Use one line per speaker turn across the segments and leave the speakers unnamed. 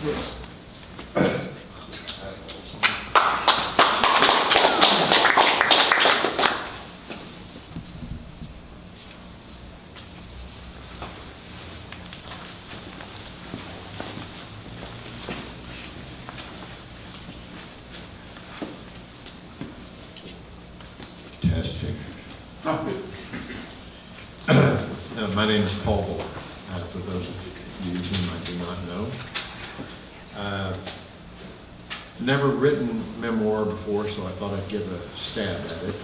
Testing. My name is Paul Bullock, for those of you whom I do not know. Never written memoir before, so I thought I'd give a stab at it.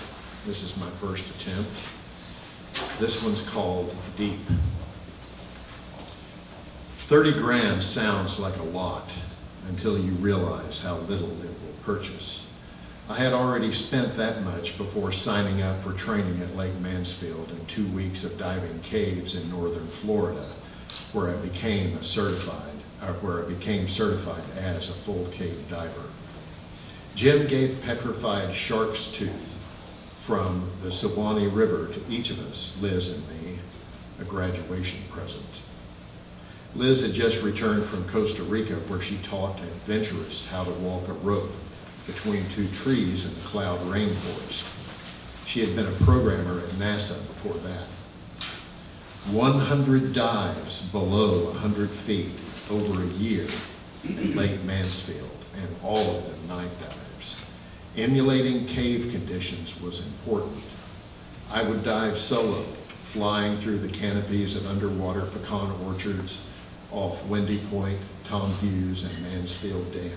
This is my first attempt. This one's called Deep. 30 grand sounds like a lot until you realize how little it will purchase. I had already spent that much before signing up for training at Lake Mansfield and 2 weeks of diving caves in northern Florida, where I became certified as a full cave diver. Jim gave petrified shark's tooth from the Suwannee River to each of us, Liz and me, a graduation present. Liz had just returned from Costa Rica, where she taught adventurers how to walk a rope between two trees in the cloud rainforest. She had been a programmer at NASA before that. 100 dives below 100 feet over a year at Lake Mansfield, and all of them night dives. Emulating cave conditions was important. I would dive solo, flying through the canopies of underwater pecan orchards off Windy Point, Tom Hughes, and Mansfield Dam.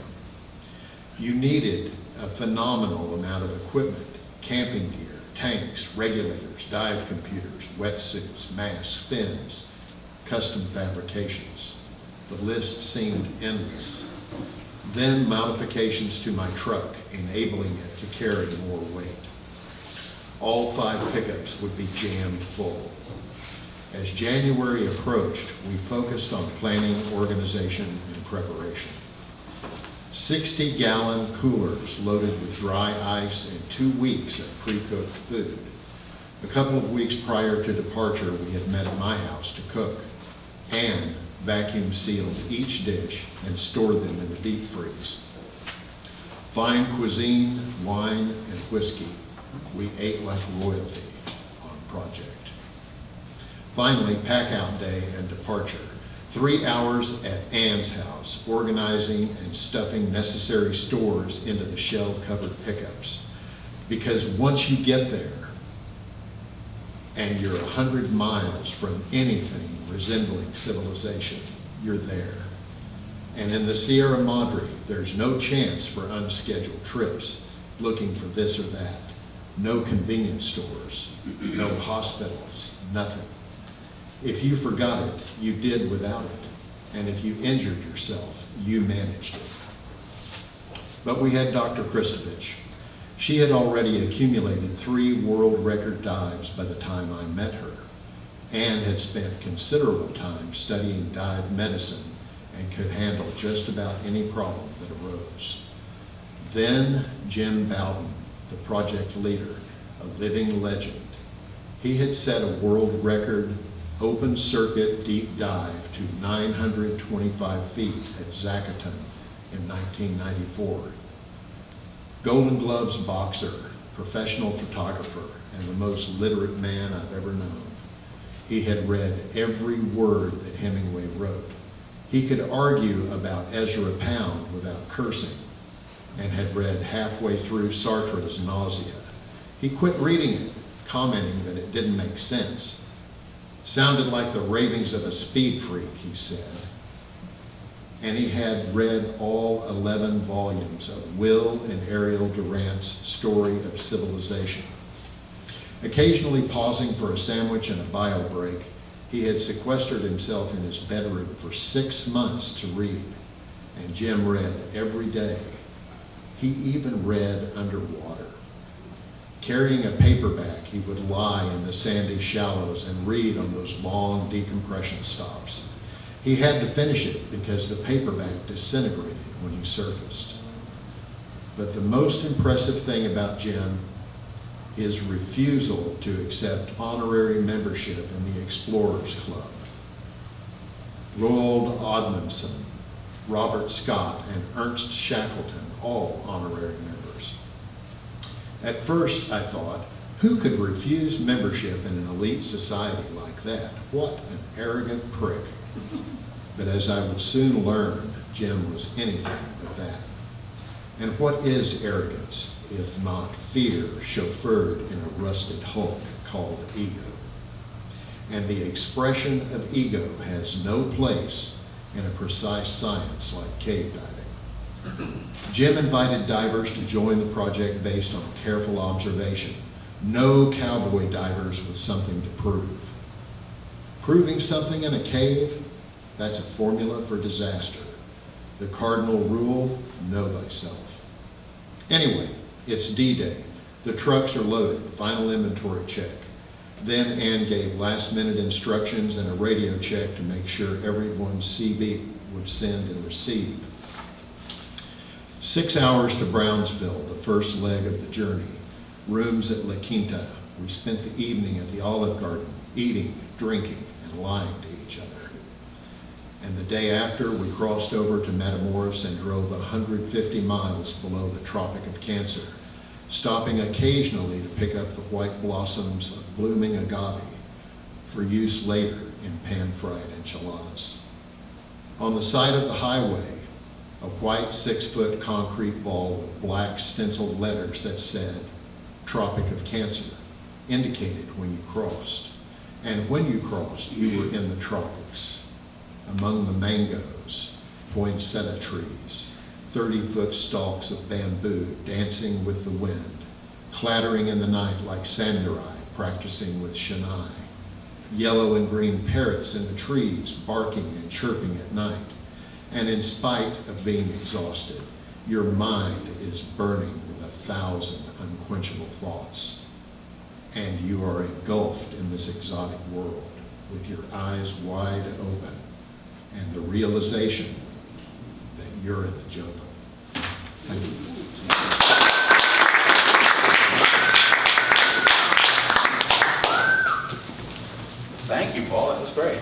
You needed a phenomenal amount of equipment: camping gear, tanks, regulators, dive computers, wetsuits, masks, fins, custom fabrications. The list seemed endless. Then modifications to my truck, enabling it to carry more weight. All 5 pickups would be jammed full. As January approached, we focused on planning, organization, and preparation. 60-gallon coolers loaded with dry ice and 2 weeks of pre-cooked food. A couple of weeks prior to departure, we had met at my house to cook and vacuum sealed each dish and stored them in the deep freeze. Fine cuisine, wine, and whiskey. We ate like royalty on project. Finally, pack-out day and departure. 3 hours at Ann's house, organizing and stuffing necessary stores into the shell-covered pickups. Because once you get there, and you're 100 miles from anything resembling civilization, you're there. And in the Sierra Madre, there's no chance for unscheduled trips, looking for this or that. No convenience stores, no hospitals, nothing. If you forgot it, you did without it. And if you injured yourself, you managed it. But we had Dr. Kristovich. She had already accumulated 3 world record dives by the time I met her, and had spent considerable time studying dive medicine and could handle just about any problem that arose. Then Jim Bowden, the project leader, a living legend. He had set a world record open circuit deep dive to 925 feet at Zacaton in 1994. Golden Gloves boxer, professional photographer, and the most literate man I've ever known. He had read every word that Hemingway wrote. He could argue about Ezra Pound without cursing, and had read halfway through Sartre's Nausea. He quit reading it, commenting that it didn't make sense. Sounded like the ravings of a speed freak, he said. And he had read all 11 volumes of Will and Ariel Durant's Story of Civilization. Occasionally pausing for a sandwich and a bio break, he had sequestered himself in his bedroom for 6 months to read, and Jim read every day. He even read underwater. Carrying a paperback, he would lie in the sandy shallows and read on those long decompression stops. He had to finish it because the paperback disintegrated when he surfaced. But the most impressive thing about Jim, his refusal to accept honorary membership in the Explorers Club. Roald Amundsen, Robert Scott, and Ernst Shackleton, all honorary members. At first, I thought, who could refuse membership in an elite society like that? What an arrogant prick. But as I would soon learn, Jim was anything but that. And what is arrogance, if not fear chauffeured in a rusted hulk called ego? And the expression of ego has no place in a precise science like cave diving. Jim invited divers to join the project based on careful observation. No cowboy divers with something to prove. Proving something in a cave, that's a formula for disaster. The cardinal rule, know thyself. Anyway, it's D-Day. The trucks are loaded, final inventory check. Then Ann gave last-minute instructions and a radio check to make sure everyone's CB would send and receive. 6 hours to Brownsville, the first leg of the journey. Rooms at La Quinta. We spent the evening at the Olive Garden, eating, drinking, and lying to each other. And the day after, we crossed over to Matamoros and drove 150 miles below the Tropic of Cancer, stopping occasionally to pick up the white blossoms of blooming agave for use later in pan-fried enchiladas. On the side of the highway, a white 6-foot concrete ball with black stenciled letters that said, Tropic of Cancer, indicated when you crossed. And when you crossed, you were in the tropics, among the mangoes, poinsettia trees, 30-foot stalks of bamboo dancing with the wind, clattering in the night like samurai practicing with Shania, yellow and green parrots in the trees barking and chirping at night. And in spite of being exhausted, your mind is burning with 1,000 unquenchable thoughts. And you are engulfed in this exotic world with your eyes wide open and the realization that you're in the jungle. Thank you.
Thank you, Paul. That was great.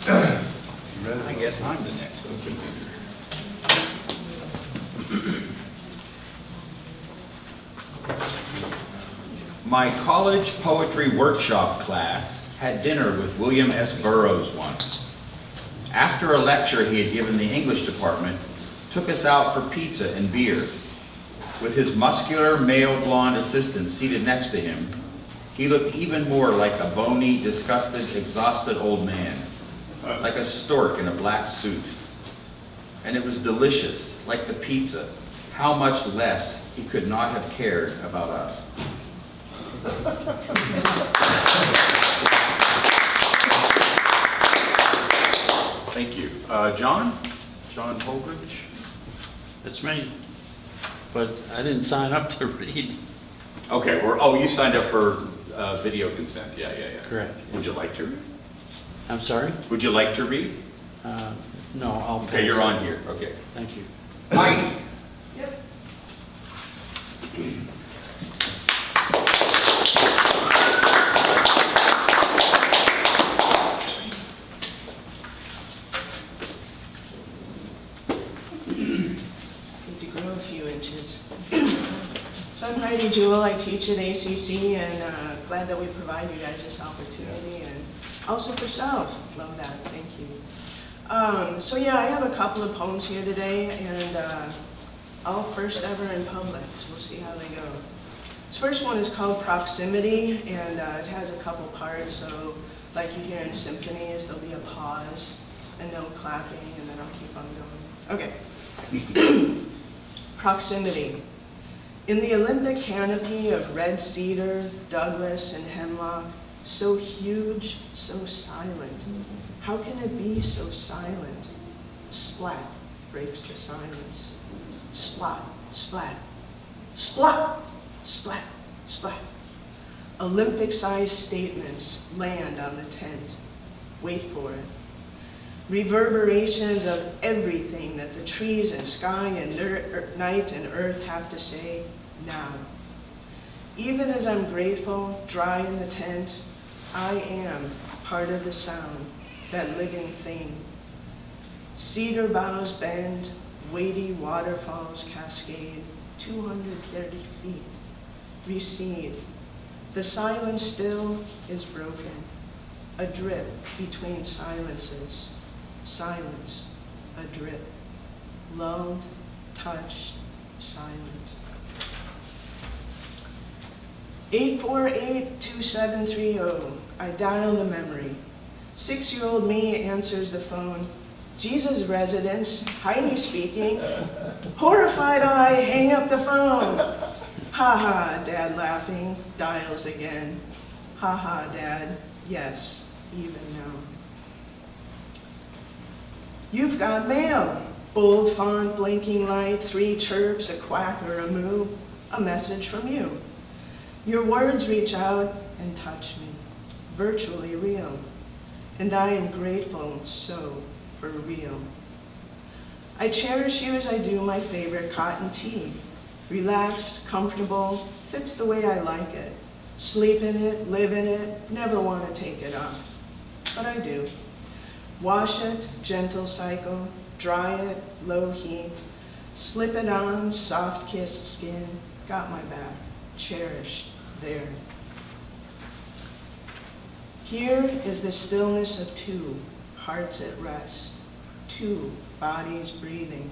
I guess I'm the next. My college poetry workshop class had dinner with William S. Burroughs once. After a lecture he had given the English department, took us out for pizza and beer. With his muscular male blonde assistant seated next to him, he looked even more like a bony, disgusted, exhausted old man, like a stork in a black suit. And it was delicious, like the pizza, how much less he could not have cared about us. Thank you. John Holdridge?
That's me, but I didn't sign up to read.
Okay, you signed up for video consent. Yeah.
Correct.
Would you like to read?
I'm sorry?
Would you like to read?
No, I'll.
Okay, you're on here. Okay.
Thank you.
Heidi.
Yep. Need to grow a few inches. So I'm Heidi Juel. I teach at ACC, and glad that we provide you guys this opportunity, and also for South. Love that. Thank you. So yeah, I have a couple of poems here today, and all first ever in public, so we'll see how they go. This first one is called Proximity, and it has a couple parts, so like you hear in symphonies, there'll be a pause, and no clapping, and then I'll keep on going. Okay. Proximity. In the Olympic canopy of red cedar, Douglas, and hemlock, so huge, so silent. How can it be so silent? Splat breaks the silence. Splat, splat, splat, splat, splat. Olympic-sized statements land on the tent. Wait for it. Reverberations of everything that the trees and sky and night and earth have to say now. Even as I'm grateful, dry in the tent, I am part of the sound, that living thing. Cedar boughs bend, weighty waterfalls cascade, 230 feet, recede. The silence still is broken, a drip between silences. Silence, a drip, lulled, touched, silent. 848-2730, I dial the memory. 6-year-old me answers the phone. Jesus residence, Heidi speaking. Horrified I hang up the phone. Ha ha, Dad laughing, dials again. Ha ha, Dad, yes, even now. You've got mail. Bold font, blinking light, 3 chirps, a quack or a moo, a message from you. Your words reach out and touch me, virtually real. And I am grateful, so for real. I cherish you as I do my favorite cotton tee. Relaxed, comfortable, fits the way I like it. Sleep in it, live in it, never want to take it off. But I do. Wash it, gentle cycle, dry it, low heat. Slip it on, soft kissed skin, got my back, cherished, there. Here is the stillness of 2 hearts at rest, 2 bodies breathing,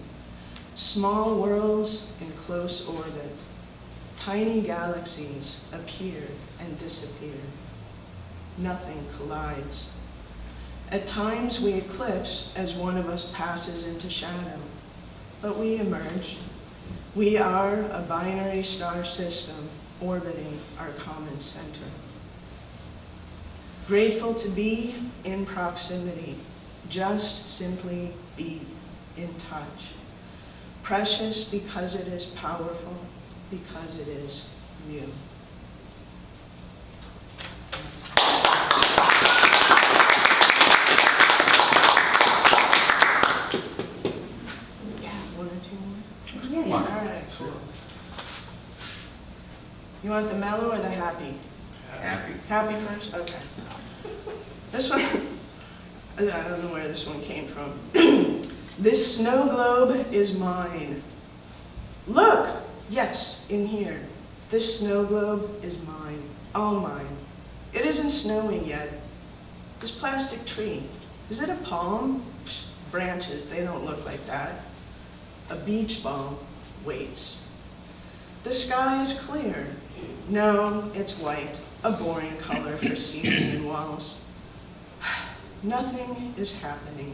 small worlds in close orbit, tiny galaxies appear and disappear. Nothing collides. At times we eclipse as one of us passes into shadow, but we emerge. We are a binary star system orbiting our common center. Grateful to be in proximity, just simply be in touch. Precious because it is powerful, because it is you. Yeah, 1 or 2 more?
Come on.
All right, cool. You want the mellow or the happy?
Happy.
Happy first? Okay. This one, I don't know where this one came from. This snow globe is mine. Look! Yes, in here. This snow globe is mine. All mine. It isn't snowing yet. This plastic tree, is it a palm? Psh, branches, they don't look like that. A beach ball waits. The sky is clear. No, it's white, a boring color for ceiling and walls. Nothing is happening.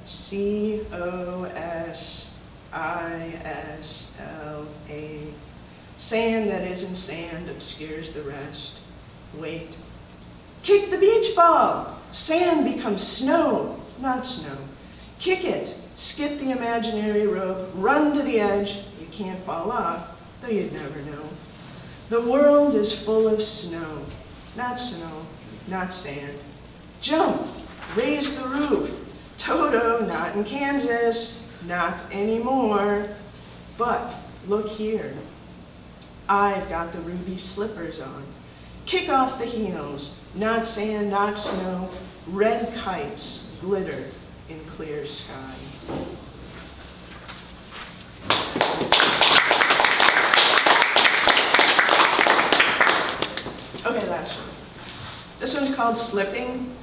COSISLA. Sand that isn't sand obscures the rest. Wait. Kick the beach ball. Sand becomes snow, not snow. Kick it. Skip the imaginary rope. Run to the edge. You can't fall off, though you'd never know. The world is full of snow, not sand. Jump. Raise the roof. Toto, not in Kansas, not anymore. But look here. I've got the ruby slippers on. Kick off the heels. Not sand, not snow. Red kites glitter in clear sky. Okay, last one. This one's called Slipping.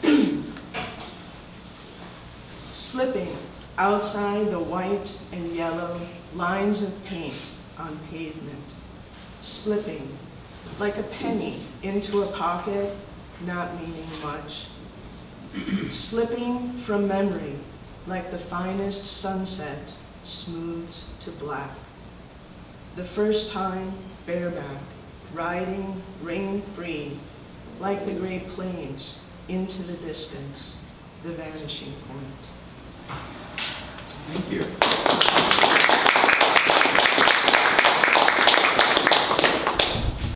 Slipping outside the white and yellow lines of paint on pavement. Slipping like a penny into a pocket, not meaning much. Slipping from memory like the finest sunset smooths to black. The first time bareback, riding rain-free like the Great Plains into the distance, the vanishing point.
Thank you.